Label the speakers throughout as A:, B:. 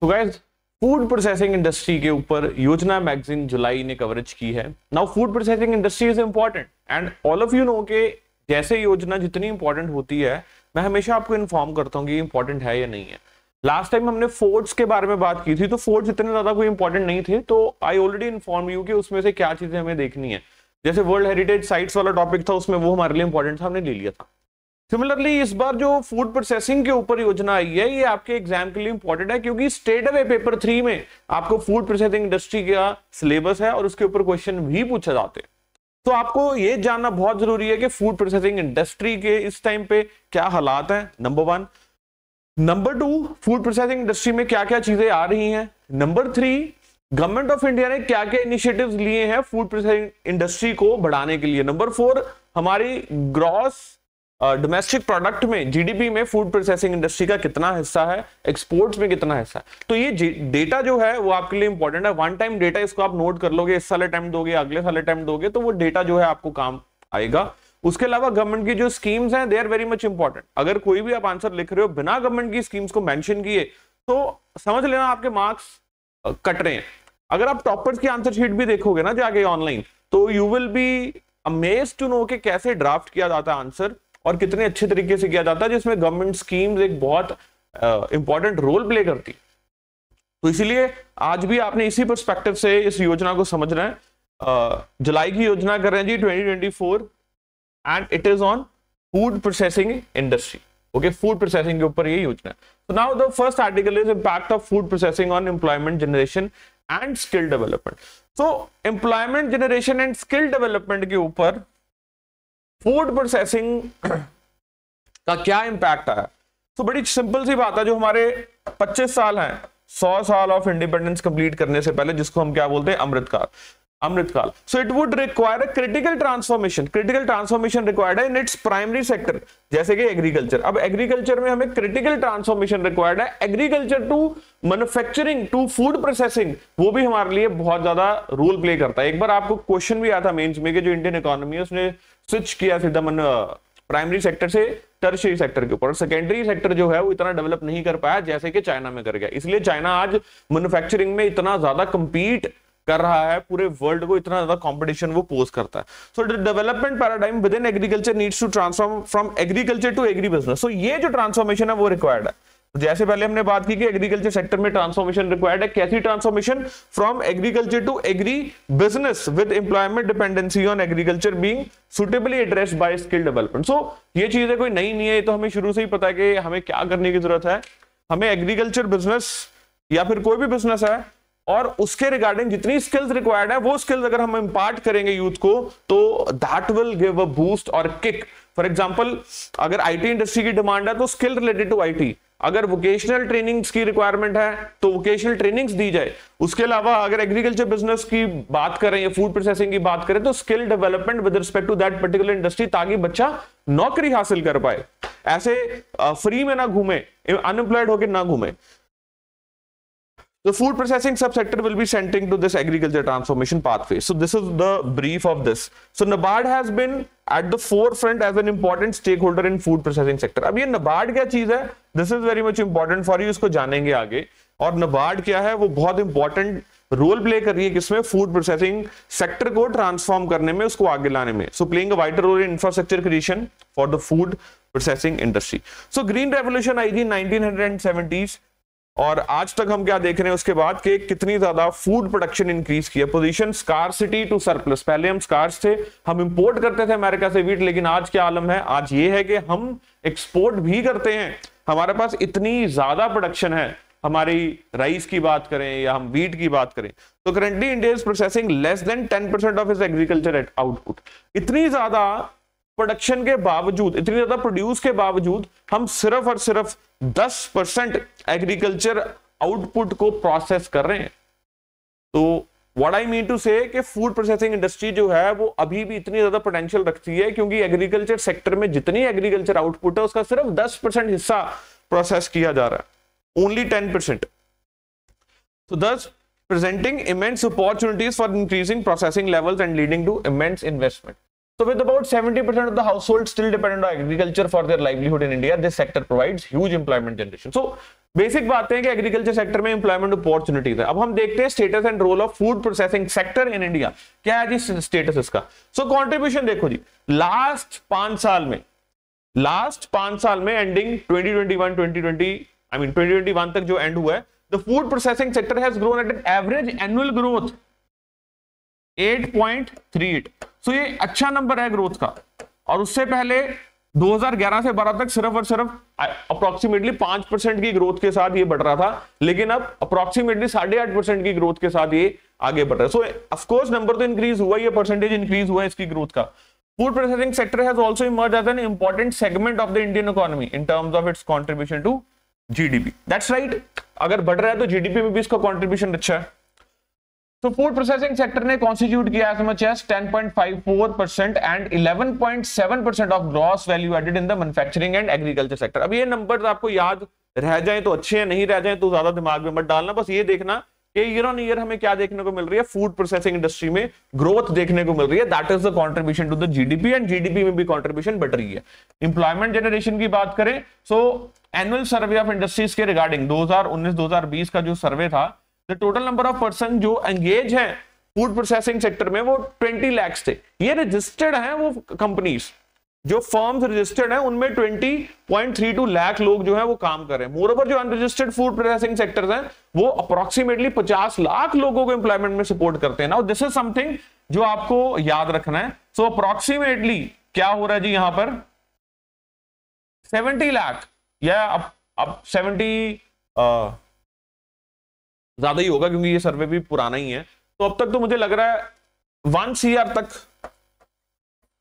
A: तो guys, food processing industry के ऊपर योजना मैगजीन जुलाई ने कवरेज की है। Now food processing industry is important and all of you know के जैसे योजना जितनी इंपॉर्टेंट होती है, मैं हमेशा आपको इन्फॉर्म करता हूँ कि इंपॉर्टेंट है या नहीं है। लास्ट टाइम हमने फोर्ट्स के बारे में बात की थी, तो फोर्ट्स इतने ज्यादा कोई इंपॉर्टेंट नहीं थे, तो आई ऑलरेडी इन्फॉर्म यू कि उसमें से क्या चीजें हमें देखनी है। जैसे वर्ल्ड हेरिटेज साइट्स वाला टॉपिक था, उसमें वो हमारे लिए इंपॉर्टेंट था, हमने ले लिया था। सिमिलरली इस बार जो फूड प्रोसेसिंग के ऊपर योजना आई है, ये आपके एग्जाम के लिए इंपॉर्टेंट है, क्योंकि स्टेट अवे पेपर 3 में आपको फूड प्रोसेसिंग इंडस्ट्री का सिलेबस है और उसके ऊपर क्वेश्चन भी पूछे जाते हैं। तो आपको ये जानना बहुत जरूरी है कि फूड प्रोसेसिंग इंडस्ट्री के इस टाइम पे क्या हालात हैं, number 1। Number 2, food processing industry में क्या क्या चीजें आ रही हैं। नंबर 3, गवर्नमेंट ऑफ इंडिया ने क्या क्या इनिशिएटिव्स लिए हैं फूड प्रोसेसिंग इंडस्ट्री को बढ़ाने के लिए। नंबर 4, हमारी ग्रॉस डोमेस्टिक प्रोडक्ट में, जीडीपी में फूड प्रोसेसिंग इंडस्ट्री का कितना हिस्सा है, एक्सपोर्ट्स में कितना हिस्सा है। तो ये डेटा जो है वो आपके लिए इंपॉर्टेंट है। वन टाइम डेटा, इसको आप नोट कर लोगे, इस साल अटेम्प्ट दोगे, अगले साल अटेम्प्ट दोगे, तो वो डेटा जो है आपको काम आएगा। उसके अलावा गवर्नमेंट की जो स्कीम्स हैं, they are very much important. अगर कोई भी आप आंसर लिख रहे हो बिना गवर्नमेंट की स्कीम्स को मेंशन किए, तो समझ लेना आपके मार्क्स कट रहे हैं। अगर आप टॉपर्स की आंसर शीट भी देखोगे ना जाके ऑनलाइन, तो you will be amazed to know कि कैसे ड्राफ्ट किया जाता है आंसर और कितने अच्छे तरीके से किया जाता है, जिसमें गवर्नमेंट स्कीम्स एक बहुत इंपॉर्टेंट रोल प्ले करती। तो इसीलिए आज भी आपने इसी पर्सपेक्टिव से इस योजना को समझना है। जुलाई की योजना कर रहे हैं जी 2024 and it is on food processing industry. Okay, food processing के ऊपर ये योजना है। तो now the first article is impact of food processing on employment generation and skill development. तो employment generation and skill development के ऊपर फूड प्रोसेसिंग का क्या इंपैक्ट आया। तो बड़ी सिंपल सी बात है, जो हमारे 25 साल हैं 100 साल ऑफ इंडिपेंडेंस कंप्लीट करने से पहले, जिसको हम क्या बोलते हैं, Amritkaal. So it would require a critical transformation required है इन इट्स प्राइमरी सेक्टर, जैसे कि एग्रीकल्चर। अब एग्रीकल्चर में हमें क्रिटिकल ट्रांसफॉर्मेशन रिक्वायर्ड है। Agriculture to manufacturing to food processing, वो भी हमारे लिए बहुत ज्यादा रोल प्ले करता है। एक बार आपको क्वेश्चन भी आया था मेंस में कि जो इंडियन इकोनॉमी है उसने स्विच किया सीधा प्राइमरी सेक्टर से टर्शियरी सेक्टर के ऊपर। सेकेंडरी सेक्टर जो है वो इतना डेवलप नहीं कर पाया जैसे कि चाइना में कर गया। इसलिए चाइना आज मैन्युफैक्चरिंग में इतना ज्यादा कंपीट कर रहा है, पूरे वर्ल्ड को इतना ज्यादा कंपटीशन वो पोज करता है। So the development paradigm within agriculture needs to transform from agriculture to agri business. So ये जो ट्रांसफॉर्मेशन है वो रिक्वायर्ड है। जैसे पहले हमने बात की कि एग्रीकल्चर सेक्टर में ट्रांसफॉर्मेशन रिक्वायर्ड है, कैसी transformation, from agriculture to agri business with employment dependency on agriculture being suitably addressed by skill development. So ये चीजें कोई नई नहीं है, तो हमें शुरू से ही पता है कि हमें क्या करने की जरूरत है। हमें एग्रीकल्चर बिजनेस या फिर कोई भी बिजनेस है और उसके रिगार्डिंग जितनी स्किल्स रिक्वायर्ड है, वो स्किल्स अगर हम इंपार्ट करेंगे यूथ को, तो that will give a boost और किक। फॉर एग्जांपल, अगर आईटी इंडस्ट्री की डिमांड है तो स्किल रिलेटेड टू आईटी, अगर वोकेशनल ट्रेनिंग्स की रिक्वायरमेंट है तो वोकेशनल ट्रेनिंग्स दी जाए। उसके अलावा अगर एग्रीकल्चर बिजनेस की बात करें या फूड प्रोसेसिंग की बात करें, तो skill development with respect to that particular industry, ताकि बच्चा नौकरी हासिल कर पाए, ऐसे फ्री में ना घूमे, अनएम्प्लॉयड होकर ना घूमे। The food processing subsector will be centering to this agriculture transformation pathway. So this is the brief of this. So NABARD has been at the forefront as an important stakeholder in food processing sector. अब ये NABARD क्या चीज है? This is very much important for you. इसको जानेंगे आगे। और NABARD क्या है, वो बहुत इंपॉर्टेंट रोल प्ले कर रही है किसमें, फूड प्रोसेसिंग सेक्टर को ट्रांसफॉर्म करने में, उसको आगे लाने में। So playing a vital role in infrastructure creation for the food processing industry. So green revolution आई थी 1970s, और आज तक हम क्या देख रहे हैं उसके बाद कि कितनी ज्यादा फूड प्रोडक्शन इंक्रीज की है। पोजीशन स्कार्सिटी टू सरप्लस, पहले हम स्कार्स थे, हम इंपोर्ट करते थे अमेरिका से वीट, लेकिन आज क्या आलम है, आज ये है कि हम एक्सपोर्ट भी करते हैं। हमारे पास इतनी ज्यादा प्रोडक्शन है, हमारी राइस की बात करें या हम वीट की बात करें, तो currently India is processing less than 10% of its agriculture output. इतनी ज्यादा प्रोडक्शन के बावजूद, इतनी ज्यादा प्रोड्यूस के बावजूद, हम सिर्फ और सिर्फ 10% एग्रीकल्चर आउटपुट को प्रोसेस कर रहे हैं। तो व्हाट आई मीन टू से कि फूड प्रोसेसिंग इंडस्ट्री जो है वो अभी भी इतनी ज्यादा पोटेंशियल रखती है, क्योंकि एग्रीकल्चर सेक्टर में जितनी एग्रीकल्चर आउटपुट है उसका सिर्फ 10% हिस्सा प्रोसेस किया जा रहा है, only 10%। So thus presenting immense opportunities for increasing processing levels and leading to immense investment. So with about 70% of the households still dependent on agriculture for their livelihood in India, this sector provides huge employment generation. So basic बात है कि agriculture sector में employment opportunities है। अब हम देखते हैं status and role of food processing sector in India, क्या है जी स्टेटस इसका। सो कंट्रीब्यूशन देखो जी, लास्ट 5 साल में एंडिंग 2021 तक जो एंड हुआ है, the food processing sector has grown at an average annual growth 8.38। सो ये अच्छा नंबर है ग्रोथ का। और उससे पहले 2011 से 12 तक सिर्फ और सिर्फ अप्रोक्सीमेटली 5% की ग्रोथ के साथ ये बढ़ रहा था, लेकिन अब अप्रोक्सीमेटली 8.5% की ग्रोथ के साथ ये आगे बढ़ रहा है। सो ऑफ कोर्स नंबर तो इंक्रीज हुआ, ये परसेंटेज इंक्रीज हुआ है इसकी ग्रोथ का। Food processing sector has also emerged as an important segment of the Indian economy in terms of its contribution to GDP. That's right, अगर बढ़ रहा है तो जीडीपी में भी इसका कंट्रीब्यूशन अच्छा है। तो फूड प्रोसेसिंग सेक्टर ने कॉन्स्टिट्यूट किया as much as 10.54% and 11.7% of gross value added in the manufacturing and agriculture sector. अब ये नंबर्स आपको याद रह जाए तो अच्छे हैं, नहीं रह जाए तो ज्यादा दिमाग में मत डालना। बस ये देखना कि ईयर ऑन ईयर हमें क्या देखने को मिल रही है, फूड प्रोसेसिंग इंडस्ट्री में ग्रोथ देखने को मिल रही है। That is the contribution to the GDP and GDP में भी कंट्रीब्यूशन बढ़ रही है। एम्प्लॉयमेंट जनरेशन की बात करें, सो एनुअल सर्वे ऑफ इंडस्ट्रीज के रिगार्डिंग 2019-2020 का जो सर्वे था, the total number of person जो एंगेज हैं फूड प्रोसेसिंग सेक्टर में वो 20 लाख थे। ये रजिस्टर्ड हैं वो कंपनीज, जो फर्म्स रजिस्टर्ड हैं उनमें 20.32 लाख लोग जो है वो काम कर रहे हैं। मोरओवर जो अनरजिस्टर्ड फूड प्रोसेसिंग सेक्टर्स हैं वो अप्रोक्सीमेटली 50 लाख लोगों को एम्प्लॉयमेंट में सपोर्ट करते हैं। नाउ दिस इज समथिंग जो आपको याद रखना है। सो अप्रोक्सीमेटली क्या हो रहा है जी यहां पर 70 लाख या अब 70 ज्यादा ही होगा क्योंकि ये सर्वे भी पुराना ही है। तो अब तक तो मुझे लग रहा है 1 CR तक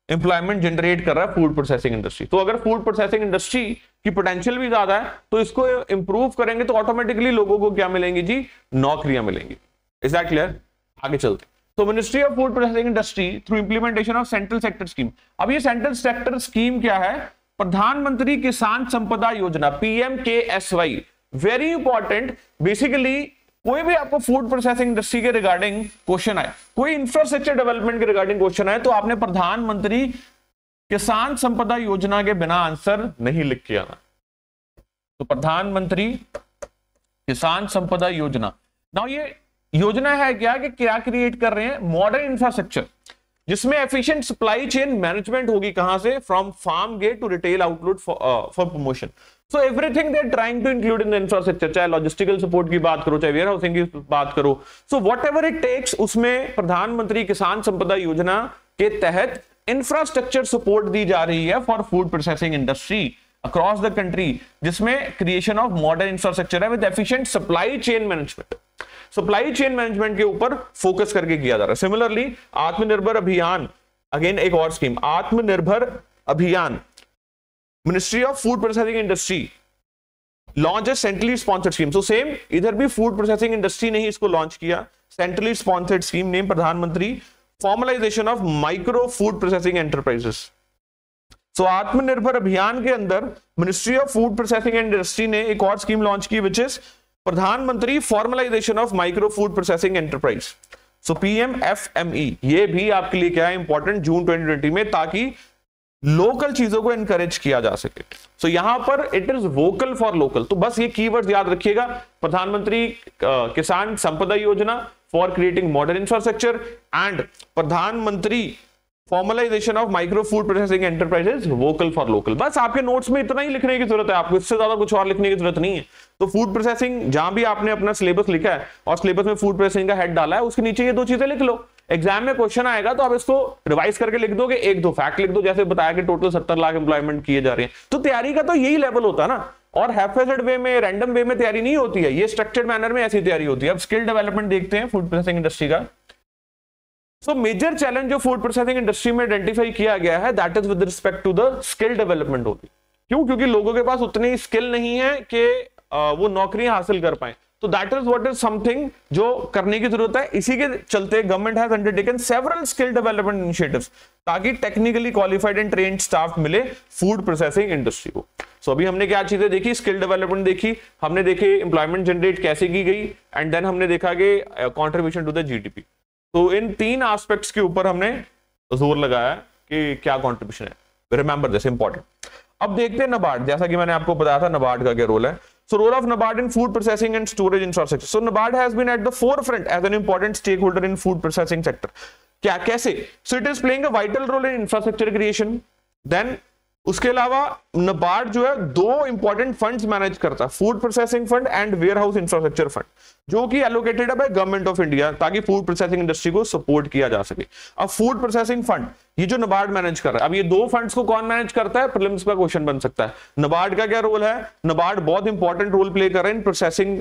A: एम्प्लॉयमेंट जनरेट कर रहा है फूड प्रोसेसिंग इंडस्ट्री। तो अगर फूड प्रोसेसिंग इंडस्ट्री की पोटेंशियल भी ज्यादा है तो इसको इंप्रूव करेंगे तो ऑटोमेटिकली लोगों को क्या मिलेंगी जी, नौकरियां मिलेंगी। Is that clear? आगे चलते। तो ministry of food processing industry through implementation of central sector scheme. अब ये सेंट्रल सेक्टर स्कीम क्या है? प्रधानमंत्री किसान संपदा योजना, PMKSY। Very important. बेसिकली कोई भी आपको फूड प्रोसेसिंग इंडस्ट्री के रिगार्डिंग क्वेश्चन आए, कोई इंफ्रास्ट्रक्चर डेवलपमेंट के रिगार्डिंग क्वेश्चन आए, तो आपने प्रधानमंत्री किसान संपदा योजना के बिना आंसर नहीं लिख के आना। तो प्रधानमंत्री किसान संपदा योजना, नाउ ये योजना है क्या कि क्या क्रिएट कर रहे हैं? मॉडर्न इंफ्रास्ट्रक्चर जिसमें एफिशिएंट सप्लाई चेन मैनेजमेंट होगी। कहां से? From farm gate to retail outlet for promotion. So everything they are trying to include in the infrastructure, चाहे लॉजिस्टिकल सपोर्ट की बात करो, चाहे वेयर हाउसिंग की बात करो। सो व्हाटएवर इट टेक्स, उसमें प्रधानमंत्री किसान संपदा योजना के तहत इंफ्रास्ट्रक्चर सपोर्ट दी जा रही है for food processing industry across the country, जिसमें क्रिएशन ऑफ मॉडर्न इंफ्रास्ट्रक्चर है with efficient supply chain management. Supply chain management के ऊपर फोकस करके किया जा रहा है। सिमिलरली आत्मनिर्भर अभियान, अगेन एक और स्कीम, आत्मनिर्भर अभियान, ministry of food processing industry launch a centrally sponsored scheme. So same इधर भी फूड प्रोसेसिंग इंडस्ट्री ने ही इसको लॉन्च किया, centrally sponsored scheme, name Pradhan Mantri formalisation of micro food processing enterprises. So Atmanirbhar Abhiyan के अंदर ministry of food processing industry ने एक और स्कीम लॉन्च की which is Pradhan Mantri formalisation of micro food processing enterprise. So PMFME, ये भी आपके लिए क्या है इंपॉर्टेंट जून 2020 में, ताकि लोकल चीजों को एनकरेज किया जा सके। सो यहां पर it is vocal for local. तो बस ये कीवर्ड्स याद रखिएगा, प्रधानमंत्री Kisan Sampada Yojana for creating modern infrastructure and Pradhan Mantri formalisation of micro food processing enterprises, vocal for local. बस आपके नोट्स में इतना ही लिखने की जरूरत है, आपको इससे ज्यादा कुछ और लिखने की जरूरत नहीं है। तो फूड प्रोसेसिंग जहां भी आपने अपना सिलेबस लिखा है और सिलेबस में फूड प्रोसेसिंग का हेड डाला है, उसके नीचे ये 2 चीजें लिख लो। एग्जाम में क्वेश्चन आएगा तो आप इसको रिवाइज करके लिख दोगे, 1-2 फैक्ट लिख दो, जैसे बताया कि टोटल 70 लाख एम्प्लॉयमेंट किए जा रहे हैं। तो तैयारी का तो यही लेवल होता है ना, और हैफेजेड वे में, रैंडम वे में तैयारी नहीं होती है, ये स्ट्रक्चर्ड मैनर में ऐसी तैयारी होती है। अब स्किल डेवलपमेंट देखते हैं फूड प्रोसेसिंग इंडस्ट्री का। सो मेजर चैलेंज जो फूड प्रोसेसिंग इंडस्ट्री में आइडेंटिफाई किया गया है, that is with respect to the skill development होगी। क्यों? क्योंकि लोगों के पास उतनी स्किल नहीं है कि वो नौकरियां हासिल कर पाए। तो that is what is something जो करने की जरूरत है। इसी के चलते government has undertaken several skill development initiatives, ताकि technically qualified and trained staff मिले फूड प्रोसेसिंग इंडस्ट्री को। सो अभी हमने क्या चीजें देखी? स्किल डेवलपमेंट देखी, हमने देखे एम्प्लॉयमेंट जनरेट कैसे की गई, एंड देन हमने देखा कि कंट्रीब्यूशन टू द जीडीपी। तो इन 3 एस्पेक्ट्स के ऊपर हमने जोर लगाया कि क्या कॉन्ट्रीब्यूशन है, रिमेंबर दिस, इंपॉर्टेंट। अब देखते हैं नाबार्ड, जैसा कि मैंने आपको बताया था नाबार्ड का क्या रोल है। So role of NABARD in food processing and storage infrastructure. So NABARD has been at the forefront as an important stakeholder in food processing sector. क्या, कैसे? So it is playing a vital role in infrastructure creation. Then उसके अलावा नाबार्ड जो है दो important funds manage करता है, food processing fund and warehouse infrastructure fund, जो कि एलोकेटेड है बाय गवर्नमेंट ऑफ इंडिया, ताकि फूड प्रोसेसिंग इंडस्ट्री को सपोर्ट किया जा सके। अब फूड प्रोसेसिंग फंड ये जो नाबार्ड मैनेज कर रहा है, अब ये दो फंड्स को कौन मैनेज करता है, प्रीलिम्स का क्वेश्चन बन सकता है। नाबार्ड का क्या रोल है? नाबार्ड बहुत इंपॉर्टेंट रोल प्ले कर रहा है in processing,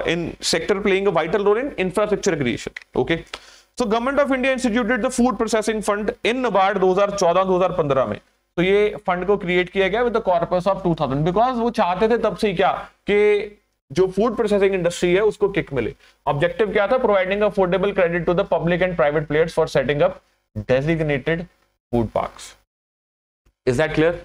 A: in sector playing a vital role in infrastructure creation. Okay, so government of India instituted the food processing fund in NABARD 2014-2015 में। तो ये फंड को क्रिएट किया गया with the corpus of 2000, because वो चाहते थे तब से क्या कि जो फूड प्रोसेसिंग इंडस्ट्री है उसको किक मिले। ऑब्जेक्टिव क्या था? Providing affordable credit to the public and private players for setting up designated food parks. Is that clear?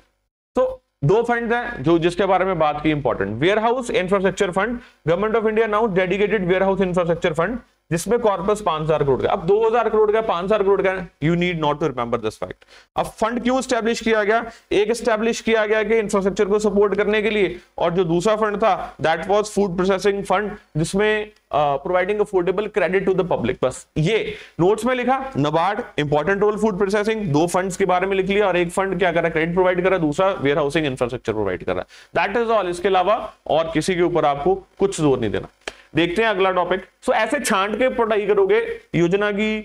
A: तो दो फंड हैं जो जिसके बारे में बात की, important. Warehouse infrastructure fund, government of India now dedicated warehouse infrastructure fund, जिसमें कॉर्पस 5000 करोड़ का। अब 2000 करोड़ का 5000 करोड़ का, you need not to remember this fact. अब फंड क्यों स्टैब्लिश किया गया? एक स्टैब्लिश किया गया कि इंफ्रास्ट्रक्चर को सपोर्ट करने के लिए, और जो दूसरा फंड था that was food processing fund, जिसमें providing affordable credit to the public. बस ये नोट्स में लिखा, NABARD important role food processing, दो फंड्स के बारे में लिख लिया, और एक फंड क्या कर रहा है? क्रेडिट प्रोवाइड कर रहा है, दूसरा वेयर हाउसिंग इंफ्रास्ट्रक्चर प्रोवाइड कर रहा है। That is all. इसके अलावा और किसी के ऊपर आपको कुछ जोर नहीं देना। देखते हैं अगला टॉपिक। सो ऐसे छांट के पढ़ाई करोगे, योजना की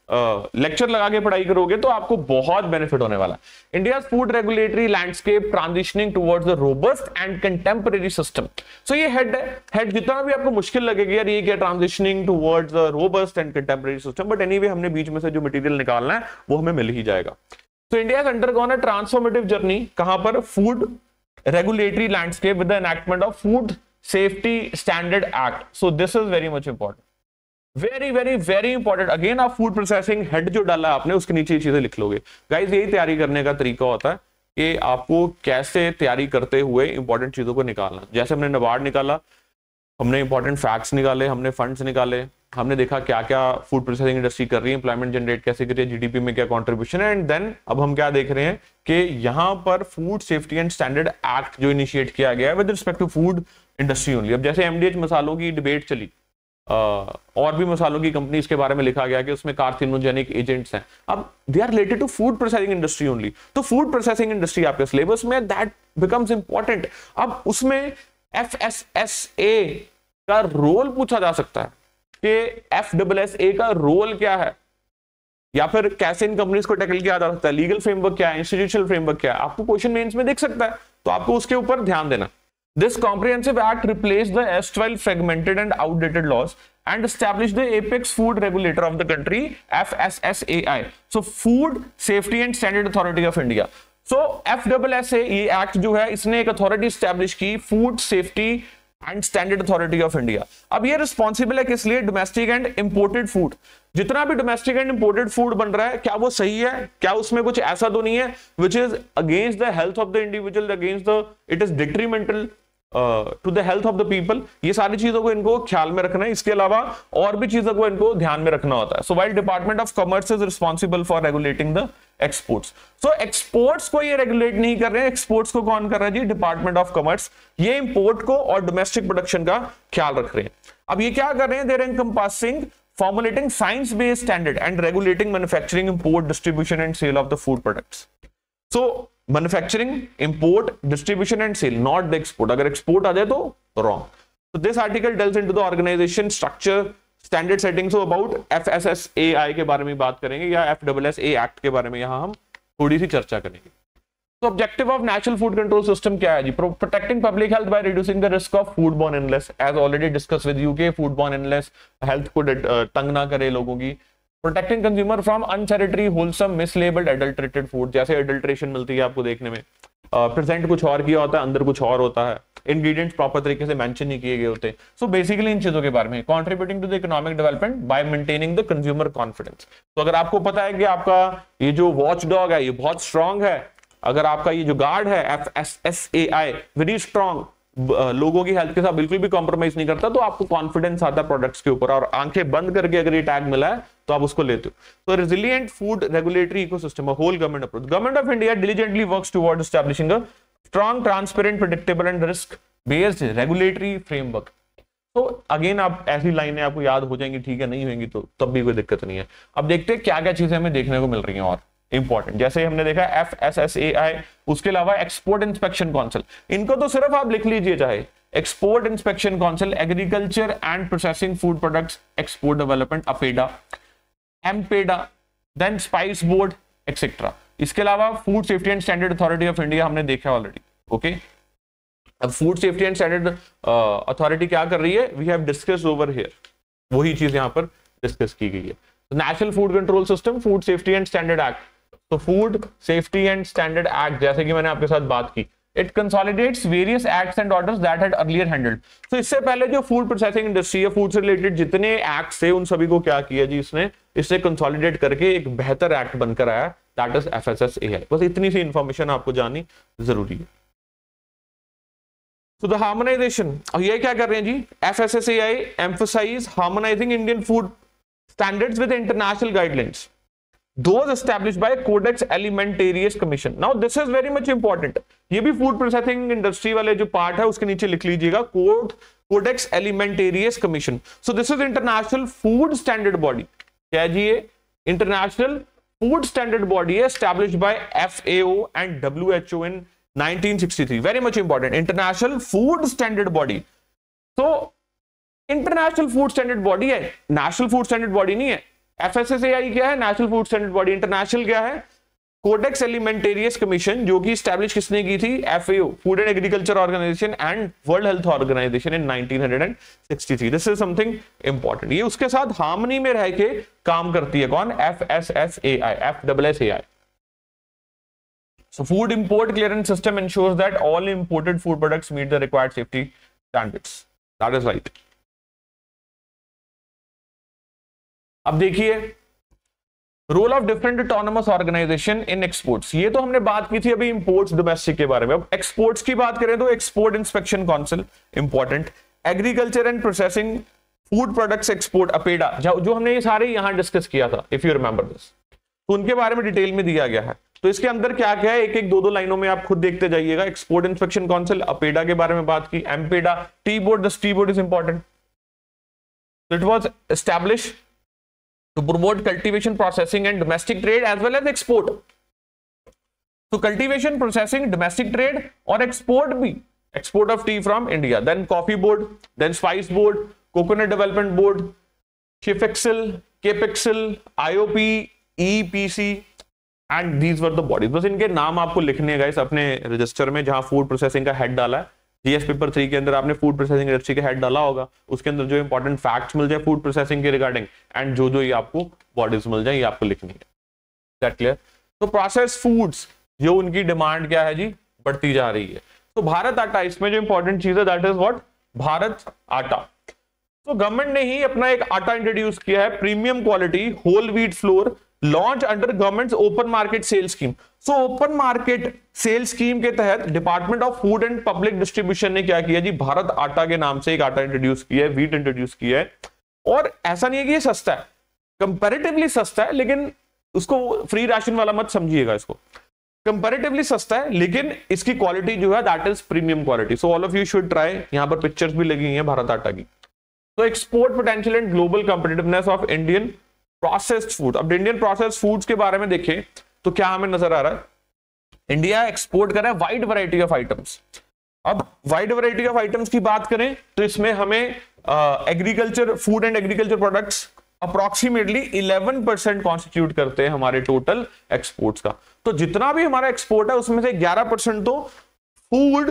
A: लेक्चर लगा के पढ़ाई करोगे तो आपको बहुत बेनिफिट होने वाला। India food regulatory landscape transitioning towards the robust and contemporary system. So ये हेड जितना भी आपको मुश्किल लगेगा यार ये क्या, transitioning towards the robust and contemporary system, but anyway हमने बीच में से जो मटेरियल निकालना है वो हमें मिल ही जाएगा। तो India has undergone a transformative journey, कहां पर? Food regulatory landscape with the enactment of food safety standard act. So this is very much important, very very very important. Again आप फूड प्रोसेसिंग हेड जो डाला आपने उसके नीचे ये चीजें लिख लोगे। गाइस यही तैयारी करने का तरीका होता है कि आपको कैसे तैयारी करते हुए इंपॉर्टेंट चीजों को निकालना। जैसे हमने नाबार्ड निकाला, हमने इंपॉर्टेंट फैक्ट्स निकाले, हमने फंड्स निकाले, हमने देखा क्या क्या फूड प्रोसेसिंग इंडस्ट्री कर रही है, एम्प्लॉयमेंट जनरेट कैसे कर रही है, जीडीपी में क्या कंट्रीब्यूशन है, एंड देन अब हम क्या देख रहे हैं कि यहाँ पर food safety and standard act जो इनिशिएट किया गया है with respect to food industry only. अब जैसे एमडीएच मसालों की डिबेट चली, और भी मसालों की कंपनीज के बारे में लिखा गया कि उसमें कार्सिनोजेनिक एजेंट्स हैं, अब they are related to food processing industry only. तो फूड प्रोसेसिंग इंडस्ट्री आपके सिलेबस में दैट बिकम्स इंपॉर्टेंट। अब उसमें एफएसएसए का रोल पूछा जा सकता है कि एफएसएसए का रोल क्या है, या फिर कैसे इन कंपनीज को टैकल किया जा सकता है, लीगल फ्रेमवर्क क्या है, इंस्टीट्यूशनल फ्रेमवर्क क्या है, आपको क्वेश्चन मेंस में दिख सकता है, तो आपको उसके ऊपर ध्यान देना। This comprehensive act replaced the erstwhile fragmented and outdated laws and established the apex food regulator of the country, FSSAI. So Food Safety and Standard Authority of India. So FSSAI ये एक्ट जो है इसने एक authority establish की, food safety and standard authority of India. अब ये responsible है किस लिए? Domestic and imported food. जितना भी डोमेस्टिक एंड इंपोर्टेड फूड बन रहा है क्या वो सही है? क्या उसमें कुछ ऐसा तो नहीं है which is against the health of the individual, against the it is detrimental to the health of the people? ये सारी चीजों को इनको ख्याल में रखना है। इसके अलावा और भी चीजों को इनको ध्यान में रखना होता है। सो while department of commerce is responsible for regulating the exports, so exports को ये रेगुलेट नहीं कर रहे हैं। एक्सपोर्ट्स को कौन कर रहा है जी? Department of commerce. ये इंपोर्ट को और डोमेस्टिक प्रोडक्शन का ख्याल रख रहे हैं। अब ये क्या कर रहे हैं? They're encompassing formulating science based standard and regulating manufacturing, import, distribution and sale of the food products. So manufacturing, import, distribution and sale, not the export. अगर export आ जाए तो wrong. So this article delves into the organization structure, standard setting. So about FSSAI के बारे में बात करेंगे, या FSSAI act के बारे में यहाँ हम थोड़ी सी चर्चा करेंगे। तो objective of national food control system क्या है जी? Protecting public health by reducing the risk of food borne illness, as already discuss with you के फूड बॉर्न इलनेस हेल्थ को तंग ना करे लोगों की। Protecting consumer from unsanitary, wholesome, mislabelled, adulterated food. जैसे एडल्ट्रेशन मिलती है आपको देखने में, प्रेजेंट कुछ और किया होता है, अंदर कुछ और होता है, इंग्रेडिएंट्स प्रॉपर तरीके से मेंशन नहीं किए गए होते। सो बेसिकली इन चीजों के बारे में contributing to the economic development by maintaining the consumer confidence. तो अगर आपको पता है कि आपका ये जो वॉच डॉग है ये बहुत स्ट्रांग है, अगर आपका ये जो गार्ड है FSSAI वेरी स्ट्रांग, लोगों की हेल्थ के साथ बिल्कुल भी कॉम्प्रोमाइज नहीं करता, तो आपको कॉन्फिडेंस आता है प्रोडक्ट्स के ऊपर, और आंखें बंद करके अगर ये टैग मिला है तो आप उसको लेते हो। तो resilient food regulatory ecosystem, whole government approach. Government of India diligently works towards establishing a strong, transparent, predictable and risk based regulatory framework. तो अगेन आप ऐसी लाइनें आपको याद हो जाएंगी, ठीक है, नहीं होंगी तो तब भी कोई दिक्कत नहीं है। अब देखते हैं क्या क्या चीजें हमें देखने को मिल रही हैं और इंपॉर्टेंट, जैसे हमने देखा FSSAI, उसके अलावा एक्सपोर्ट इंस्पेक्शन काउंसिल, इनको तो सिर्फ आप लिख लीजिए चाहे, export inspection council, agriculture and processing food products export development, APEDA, MPEDA, then spice board etcetera. इसके अलावा food safety and standard authority of India हमने देखा ऑलरेडी, ओके। अब food safety and standard authority क्या कर रही है, we have discussed over here, वही चीज यहां पर डिस्कस की गई है। National food control system, food safety and standard act, तो food safety and standard act, जैसे कि मैंने आपके साथ बात की, it consolidates various acts and orders that had earlier handled. तो इससे पहले जो फूड प्रोसेसिंग इंडस्ट्री है, फूड से रिलेटेड जितने एक्ट्स थे, उन सभी को क्या किया जी इसने, इससे कंसोलिडेट करके एक बेहतर एक्ट बनकर आया, दैट इज FSSAI। बस इतनी सी इंफॉर्मेशन आपको जाननी जरूरी है। So the harmonization, और ये क्या कर रहे हैं जी, FSSAI emphasize harmonizing Indian food standards with international guidelines, those established by Codex Alimentarius Commission. Now this is very much important. ये भी फूड प्रोसेसिंग इंडस्ट्री वाले जो पार्ट है उसके नीचे लिख लीजिएगा, Codex Alimentarius Commission. So this is international food standard body. क्या है जी ये, इंटरनेशनल फूड स्टैंडर्ड बॉडी है, established by FAO and WHO in 1963. Very much important. International Food Standard Body. तो इंटरनेशनल फूड स्टैंडर्ड बॉडी है, national food standard body नहीं है। FSSAI क्या है, national food standard body. International क्या है, codex Alimentarius commission, जो कि स्टैब्लिश किसने की थी, FAO, food and agriculture organization and world health organization in 1963। This is something important. ये उसके साथ हार्मनी में रह के काम करती है, कौन, FSSAI। So food import clearance system ensures that all imported food products meet the required safety standards. That is right. अब देखिए role of different autonomous organization in exports. ये तो हमने बात की थी अभी इंपोर्ट्स डोमेस्टिक के बारे में। अब एक्सपोर्ट्स की बात करें तो export inspection council important, agriculture and processing food products export, APEDA, जो हमने ये सारे यहां डिस्कस किया था, इफ यू रिमेंबर दिस, तो उनके बारे में डिटेल में दिया गया है। तो इसके अंदर क्या क्या है, एक एक दो लाइनों में आप खुद देखते जाइएगा। एक्सपोर्ट इंस्पेक्शन काउंसिल, अपेडा के बारे में बात की, MPEDA, tea board, this tea board is important. It was established to promote cultivation, processing and domestic trade as well as export. So cultivation, processing, domestic trade और export भी, export of tea from India, then coffee board, then spice board, coconut development board, Chifexil, Capexil, IOP, EPC and these were the bodies. बस इनके नाम आपको लिखने हैं guys अपने register में, जहां फूड प्रोसेसिंग का हेड डाला है। जीएस पेपर 3 के अंदर आपने फूड प्रोसेसिंग इंडस्ट्री का हेड डाला होगा, उसके अंदर जो इंपॉर्टेंट फैक्ट्स मिल जाए फूड प्रोसेसिंग के रिगार्डिंग एंड जो ये आपको बॉडीज मिल जाए, ये आपको लिखनी है। That clear. तो प्रोसेस फूड्स, जो उनकी डिमांड क्या है जी, बढ़ती जा रही है। तो भारत आटा, इसमें जो इंपॉर्टेंट चीज है दैट इज व्हाट, भारत आटा। तो गवर्नमेंट ने ही अपना एक आटा इंट्रोड्यूस किया है, premium quality whole wheat flour, launch under government open market sale scheme. So open market sale scheme के तहत department of food and public distribution ने क्या किया जी, भारत आटा के नाम से एक आटा इंट्रोड्यूस किया है, व्हीट इंट्रोड्यूस किया है। और ऐसा नहीं है कि ये सस्ता है, कंपैरेटिवली सस्ता है, लेकिन उसको फ्री राशन वाला मत समझिएगा, इसको कंपैरेटिवली सस्ता है, लेकिन इसकी क्वालिटी जो है that is premium quality. So all of you should try. यहां पर पिक्चर्स भी लगी हैं भारत आटा की। तो export potential and global competitiveness of Indian processed food. अब इंडियन प्रोसेस्ड फूड्स के बारे में देखें तो क्या हमें नजर आ रहा है, इंडिया एक्सपोर्ट कर रहा है वाइड वैरायटी ऑफ आइटम्स। अब वाइड वैरायटी ऑफ आइटम्स की बात करें तो इसमें हमें agriculture, food and agriculture products approximately 11% constitute करते हैं हमारे टोटल एक्सपोर्ट्स का। तो जितना भी हमारा एक्सपोर्ट है उसमें से 11% तो फूड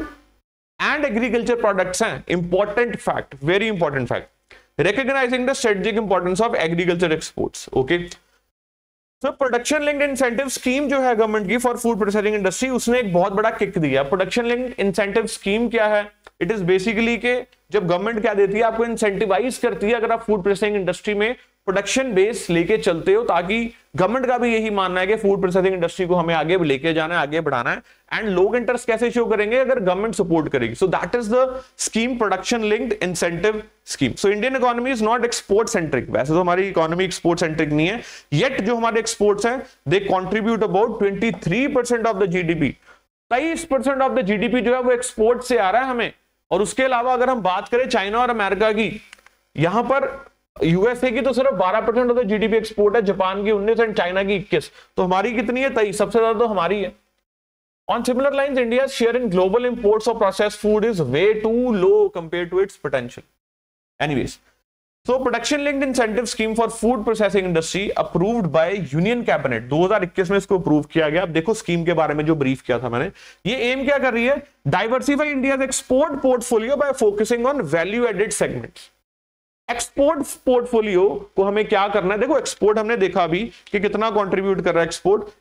A: एंड एग्रीकल्चर प्रोडक्ट्स हैं। Important fact, very important fact, recognizing the strategic importance of agriculture exports. Okay, so production linked incentive scheme जो है गवर्नमेंट की फॉर फूड प्रोसेसिंग इंडस्ट्री, उसने एक बहुत बड़ा किक दिया। प्रोडक्शन लिंक्ड इंसेंटिव स्कीम क्या है, इट इज बेसिकली के जब गवर्नमेंट क्या देती है, आपको इंसेंटिवाइज करती है अगर आप फूड प्रोसेसिंग इंडस्ट्री में प्रोडक्शन बेस लेके चलते हो, ताकि गवर्नमेंट का भी यही मानना है कि फूड प्रोसेसिंग इंडस्ट्री को हमें आगे लेके जाना है, आगे बढ़ाना है। एंड लोग इंटरेस्ट कैसे शो करेंगे? अगर गवर्नमेंट सपोर्ट करेगी। So that is the scheme, production linked incentive scheme. So Indian economy is not export centric. वैसे तो हमारी इकोनॉमी एक्सपोर्ट सेंट्रिक नहीं है, येट जो हमारे एक्सपोर्ट्स हैं दे contribute about 23% of the GDP. 23% of the GDP जो है वो एक्सपोर्ट से आ रहा है हमें। और उसके अलावा अगर हम बात करें चाइना और अमेरिका की, यहां पर यूएसए की तो सिर्फ 12% ऑफ द जीडीपी एक्सपोर्ट है, जापान की 19 एंड चाइना की 21। तो हमारी कितनी है? 23। सबसे ज्यादा तो हमारी है। On similar lines, India's share in global imports of processed food is way too low compared to its potential. Anyways, so production linked incentive scheme for food processing industry approved by Union Cabinet 2021 में इसको approve किया गया। अब देखो scheme के बारे में जो ब्रीफ किया था मैंने, ये एम क्या कर रही है? Diversify India's export portfolio by focusing on value added segments. Export portfolio को हमें क्या करना है? देखो एक्सपोर्ट हमने देखा अभी कि कितना कंट्रीब्यूट कर रहा है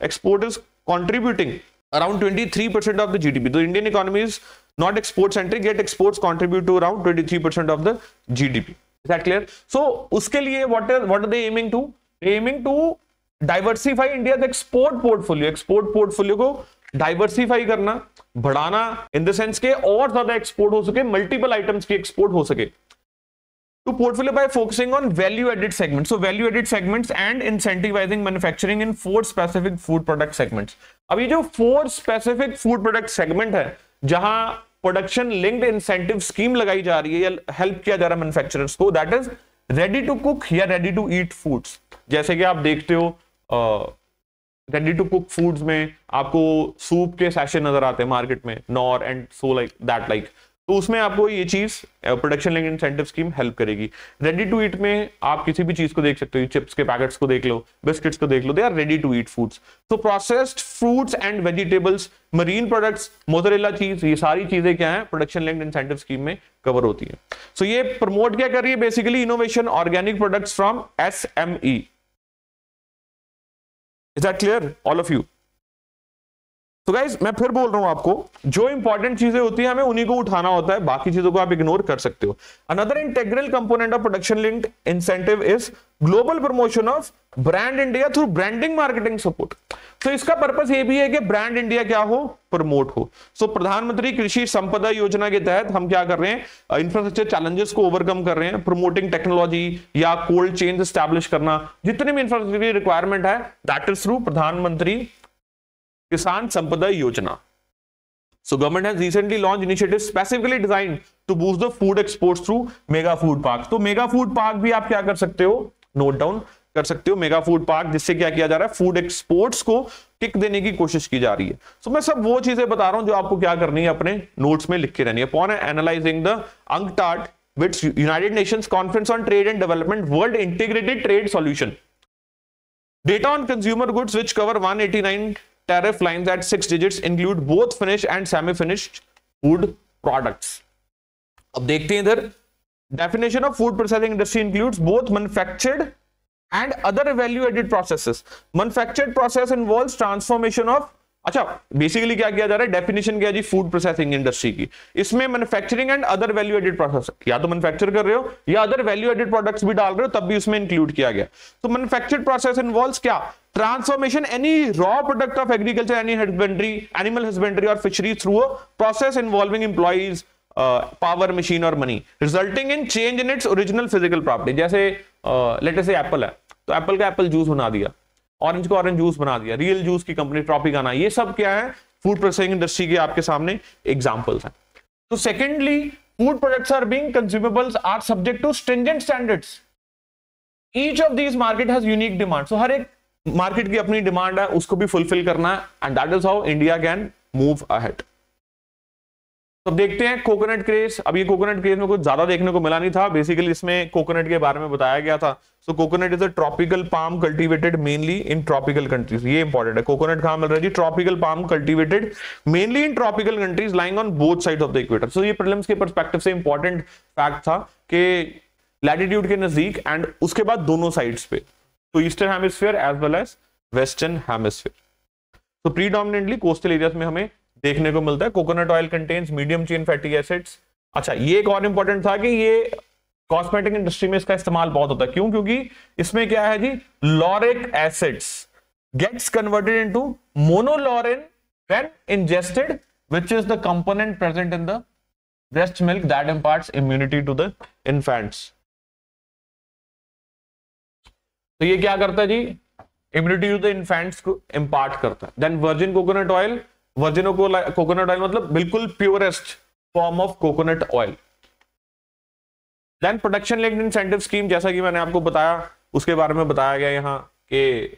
A: export is contributing around 23% of the GDP. The Indian economy is not export centric, yet exports contribute to around 23% of the GDP. Is that clear? So उसके लिए what are they aiming to? Aiming to diversify India's export portfolio. Export portfolio को diversify करना, बढ़ाना, in the sense के और ज्यादा export हो सके, मल्टीपल आइटम्स की एक्सपोर्ट हो सके। To portfolio by focusing on value-added segments. So value-added segments and incentivizing manufacturing in 4 specific food product segments. अब ये जो 4 specific food product segment है, जहां प्रोडक्शन लिंक्ड इंसेंटिव स्कीम लगाई जा रही है या हेल्प किया जा रहा है मैन्युफैक्चरर्स को, that is ready to cook या रेडी टू ईट फूड्स। जैसे कि आप देखते हो रेडी टू कुक फूड्स में आपको सूप के सैशे नजर आते हैं मार्केट में, nor and so like that like. तो उसमें आपको ये चीज production linked incentive scheme help करेगी। रेडी टू ईट में आप किसी भी चीज को देख सकते हो, चिप्स के पैकेट्स को देख लो, बिस्किट्स को देख लो, they are ready to eat foods. तो processed fruits and vegetables, marine products, mozzarella cheese, ये सारी चीजें क्या है प्रोडक्शन लिंक्ड इंसेंटिव स्कीम में कवर होती है। सो ये प्रमोट क्या कर रही है? Basically innovation, organic products from SME। Is that clear all of you? तो गाइस मैं फिर बोल रहा हूं आपको, जो इंपॉर्टेंट चीजें होती है हमें उन्हीं को उठाना होता है, बाकी चीजों को आप इग्नोर कर सकते हो। Another integral component of production linked incentive is global promotion of brand India through branding marketing support. तो इसका पर्पस ये भी है कि ब्रांड इंडिया क्या हो? प्रमोट हो। सो प्रधानमंत्री कृषि संपदा योजना के तहत हम क्या कर रहे हैं? इंफ्रास्ट्रक्चर चैलेंजेस को ओवरकम कर रहे हैं, प्रमोटिंग टेक्नोलॉजी या कोल्ड चेन एस्टैब्लिश करना, जितने भी इंफ्रास्ट्रक्चर की रिक्वायरमेंट है, दैट इज थ्रू प्रधानमंत्री किसान संपदा योजना। So government has recently launched initiatives specifically designed to boost the food exports through mega food parks। तो मेगा फूड पार्क भी आप क्या कर सकते हो? नोट डाउन कर सकते हो, मेगा फूड पार्क, जिससे क्या किया जा रहा है? फूड एक्सपोर्ट्स को किक देने की कोशिश की जा रही है। So मैं सब वो चीजें बता रहा हूं जो आपको क्या करनी है, अपने नोट्स में लिख के रहनी है। Upon analyzing the UNCTAD, which United Nations Conference on Trade and Development World Integrated Trade Solution, data on consumer goods which cover 189 tariff lines at 6 digits include both finished and semi-finished food products। अब देखते हैं इधर, definition of food processing industry includes both manufactured and other value-added processes। Manufactured process involves transformation of, अच्छा basically क्या किया जा रहा है? डेफिनेशन क्या है जी फूड प्रोसेसिंग इंडस्ट्री की? इसमें manufacturing and other value added process, या तो मैन्युफैक्चर कर रहे हो या अदर वैल्यू एडेड प्रोडक्ट्स भी डाल रहे हो, तब भी उसमें इंक्लूड किया गया। तो मैन्युफैक्चर्ड प्रोसेस इन्वॉल्व्स क्या? Transformation any raw product of agriculture, any husbandry, animal husbandry और fishery through a process involving employees, power, machine और money, resulting in change in its original physical property. जैसे let us say apple है, तो Apple का Apple juice बना दिया, orange को orange juice बना दिया, रियल जूस की कंपनी ट्रॉपिकाना, ये सब क्या है? फूड प्रोसेसिंग इंडस्ट्री के आपके सामने एग्जांपल्स हैं। तो secondly, food products are being consumables are subject to stringent standards. Each of these market has unique demand. So हर एक मार्केट की अपनी डिमांड है, उसको भी फुलफिल करना है, and that is how India can move ahead. तो देखते हैं कोकोनट क्रेज। अब ये कोकोनट क्रेज में कुछ ज्यादा देखने को मिला नहीं था, बेसिकली इसमें कोकोनट के बारे में बताया गया था। So coconut is a tropical palm cultivated mainly in tropical countries. ये इंपॉर्टेंट है, कोकोनट कहां मिल रहा है जी? Tropical palm cultivated mainly in tropical countries lying on both sides of the equator. So ये प्रीलिम्स के पर्सपेक्टिव से इंपॉर्टेंट फैक्ट था कि लैटिट्यूड के नजदीक एंड उसके बाद दोनों साइड्स पे, तो eastern hemisphere as well as western hemisphere. तो प्रीडोमिनेंटली कोस्टल एरियाज में हमें देखने को मिलता है। Coconut oil contains medium chain fatty acids. अच्छा, ये एक और इंपॉर्टेंट था कि ये कॉस्मेटिक इंडस्ट्री में इसका इस्तेमाल बहुत होता है। क्यों? क्योंकि इसमें क्या है जी, lauric acids gets converted into monolaurin when ingested, which is the component present in the breast milk that imparts immunity to the infants. तो ये क्या करता है जी, इम्यूनिटी टू द इन्फेंट्स को इंपार्ट करता है। Then virgin coconut oil, virgin coconut oil मतलब बिल्कुल purest form of coconut oil. Then production linked incentive scheme, जैसा कि मैंने आपको बताया उसके बारे में बताया गया यहाँ कि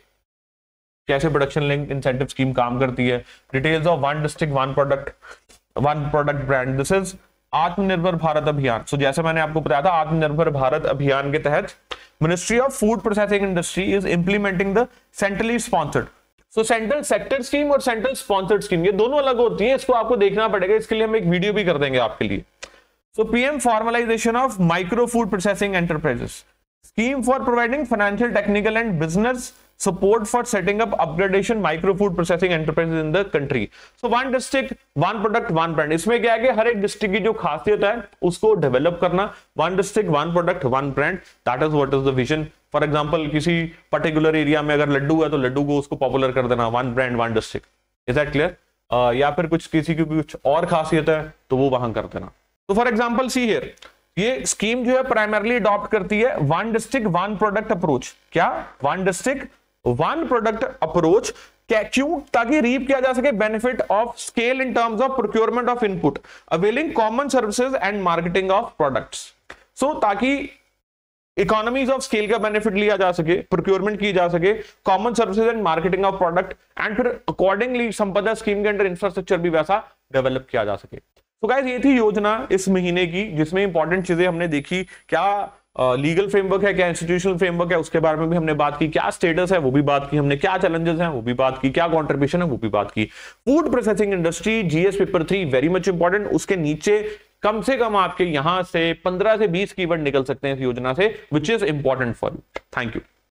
A: कैसे प्रोडक्शन लिंक्ड इंसेंटिव स्कीम काम करती है। Details of one district one product brand, this is आत्मनिर्भर भारत अभियान। सो जैसे मैंने आपको बताया था, आत्मनिर्भर भारत अभियान के तहत ministry of food processing industry is implementing the centrally sponsored. So central sector scheme और सेंट्रल स्पॉन्सर्ड स्कीम ये दोनों अलग होती है, इसको आपको देखना पड़ेगा, इसके लिए हम एक वीडियो भी कर देंगे आपके लिए। So PM formalisation of micro food processing enterprises scheme for providing financial, technical and business support for setting up upgradation micro food processing enterprises in the country. So one district one product one brand, इसमें क्या है कि हर एक district की जो खासियत है उसको डेवलप करना। one district one product one brand, that is what is the vision. For example किसी पर्टिकुलर एरिया में अगर लड्डू है तो लड्डू को उसको पॉपुलर कर देना, one brand one district. Is that clear? या फिर कुछ किसी की कुछ और खासियत है तो वो वहां कर देना। तो फॉर एग्जाम्पल सी हियर, ये स्कीम जो है प्राइमरली अडॉप्ट करती है one district one product approach. क्या? One district one product approach. क्या? क्यों? ताकि रीप किया जा सके benefit of scale in terms of procurement of input, availing common services and marketing of products. So ताकि इकोनॉमीज ऑफ स्केल का benefit लिया जा सके, प्रोक्योरमेंट की जा सके, common services and marketing of product, and फिर अकॉर्डिंगली संपदा स्कीम के अंडर इंफ्रास्ट्रक्चर भी वैसा डेवलप किया जा सके। तो गाइस ये थी योजना इस महीने की, जिसमें इंपॉर्टेंट चीजें हमने देखी। क्या लीगल फ्रेमवर्क है, क्या इंस्टीट्यूशनल फ्रेमवर्क है, उसके बारे में भी हमने बात की। क्या स्टेटस है वो भी बात की हमने, क्या चैलेंजेस हैं वो भी बात की, क्या कॉन्ट्रीब्यूशन है वो भी बात की। Food processing industry GS paper 3 very much important. उसके नीचे कम से कम आपके यहां से 15 से 20 कीवर्ड निकल सकते हैं इस योजना से, which is important for you. Thank you.